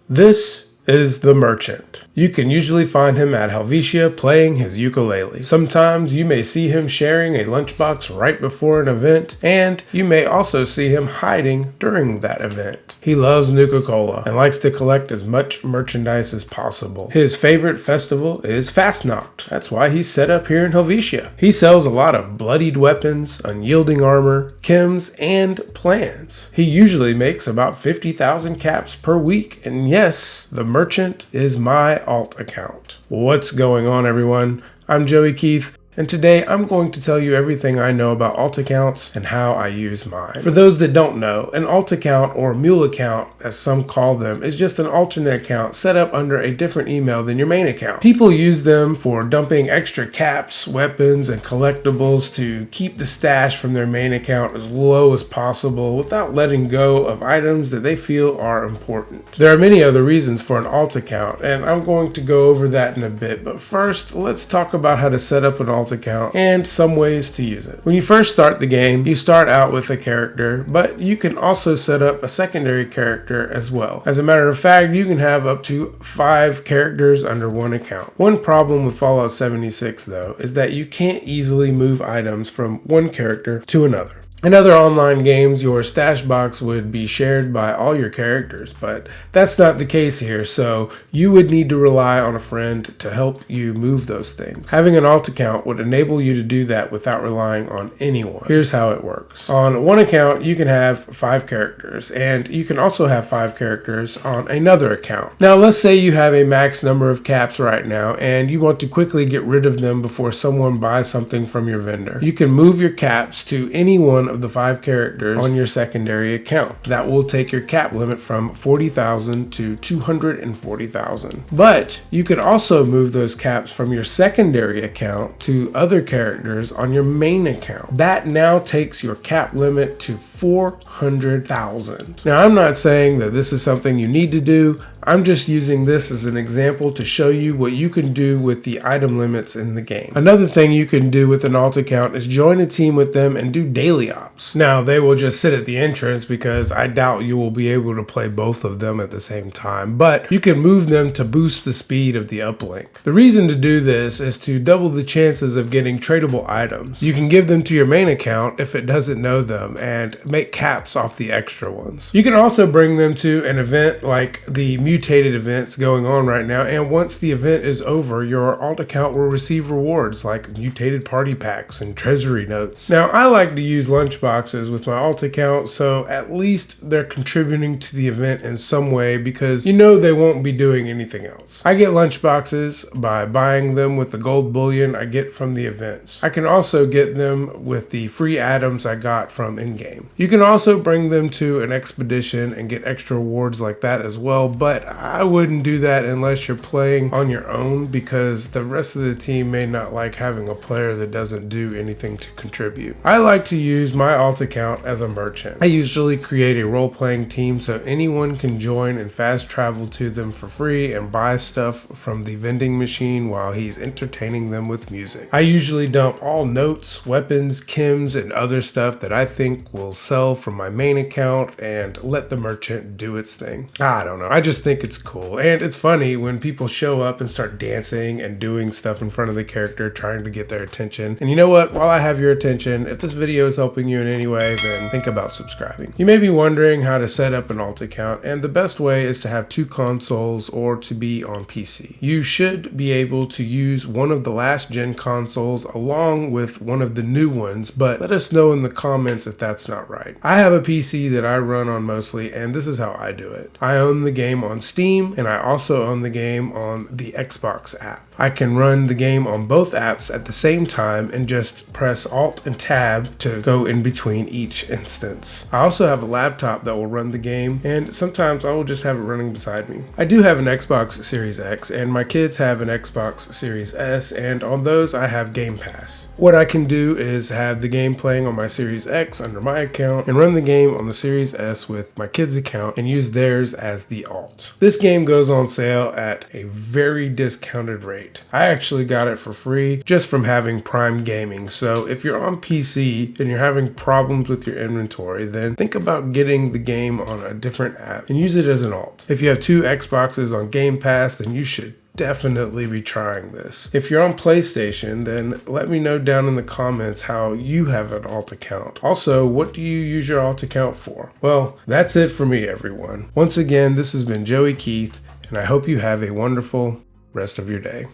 This is the merchant. You can usually find him at Helvetia playing his ukulele. Sometimes you may see him sharing a lunchbox right before an event, and you may also see him hiding during that event. He loves Nuka-Cola and likes to collect as much merchandise as possible. His favorite festival is Fastnacht. That's why he's set up here in Helvetia. He sells a lot of bloodied weapons, unyielding armor, chems, and plans. He usually makes about 50,000 caps per week, and yes, the merchant is my alt account. What's going on, everyone? I'm Joey Keith, and today I'm going to tell you everything I know about alt accounts and how I use mine. For those that don't know, an alt account, or mule account as some call them, is just an alternate account set up under a different email than your main account. People use them for dumping extra caps, weapons, and collectibles to keep the stash from their main account as low as possible without letting go of items that they feel are important. There are many other reasons for an alt account, and I'm going to go over that in a bit, but first let's talk about how to set up an alt account and some ways to use it. When you first start the game, you start out with a character, but you can also set up a secondary character as well. As a matter of fact, you can have up to 5 characters under one account. One problem with Fallout 76 though is that you can't easily move items from one character to another. In other online games, your stash box would be shared by all your characters, but that's not the case here, so you would need to rely on a friend to help you move those things. Having an alt account would enable you to do that without relying on anyone. Here's how it works. On one account, you can have 5 characters, and you can also have 5 characters on another account. Now, let's say you have a max number of caps right now, and you want to quickly get rid of them before someone buys something from your vendor. You can move your caps to any one of the 5 characters on your secondary account. That will take your cap limit from 40,000 to 240,000. But you could also move those caps from your secondary account to other characters on your main account. That now takes your cap limit to 400,000. Now, I'm not saying that this is something you need to do. I'm just using this as an example to show you what you can do with the item limits in the game. Another thing you can do with an alt account is join a team with them and do daily ops. Now, they will just sit at the entrance because I doubt you will be able to play both of them at the same time, but you can move them to boost the speed of the uplink. The reason to do this is to double the chances of getting tradable items. You can give them to your main account if it doesn't know them and make caps off the extra ones. You can also bring them to an event like the mutated events going on right now, and once the event is over, your alt account will receive rewards like mutated party packs and treasury notes. Now, I like to use lunchboxes with my alt account, so at least they're contributing to the event in some way because you know they won't be doing anything else. I get lunchboxes by buying them with the gold bullion I get from the events. I can also get them with the free items I got from in-game. You can also bring them to an expedition and get extra rewards like that as well, but I wouldn't do that unless you're playing on your own because the rest of the team may not like having a player that doesn't do anything to contribute. I like to use my alt account as a merchant. I usually create a role-playing team so anyone can join and fast travel to them for free and buy stuff from the vending machine while he's entertaining them with music. I usually dump all notes, weapons, chems, and other stuff that I think will sell from my main account and let the merchant do its thing. I don't know. I just think it's cool, and it's funny when people show up and start dancing and doing stuff in front of the character trying to get their attention. And you know what, while I have your attention, if this video is helping you in any way, then think about subscribing. You may be wondering how to set up an alt account, and the best way is to have 2 consoles or to be on PC. You should be able to use one of the last gen consoles along with one of the new ones, but let us know in the comments if that's not right. I have a PC that I run on mostly, and this is how I do it. I own the game on Steam, and I also own the game on the Xbox app. I can run the game on both apps at the same time and just press Alt and Tab to go in between each instance. I also have a laptop that will run the game, and sometimes I will just have it running beside me. I do have an Xbox Series X, and my kids have an Xbox Series S, and on those I have Game Pass. What I can do is have the game playing on my Series X under my account and run the game on the Series S with my kids' account and use theirs as the alt. This game goes on sale at a very discounted rate. I actually got it for free just from having Prime Gaming. So if you're on PC and you're having problems with your inventory, then think about getting the game on a different app and use it as an alt. If you have 2 Xboxes on Game Pass, then you should definitely be trying this. If you're on PlayStation, then let me know down in the comments how you have an alt account. Also, what do you use your alt account for? Well, that's it for me, everyone. Once again, this has been Joey Keith, and I hope you have a wonderful rest of your day.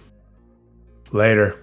Later.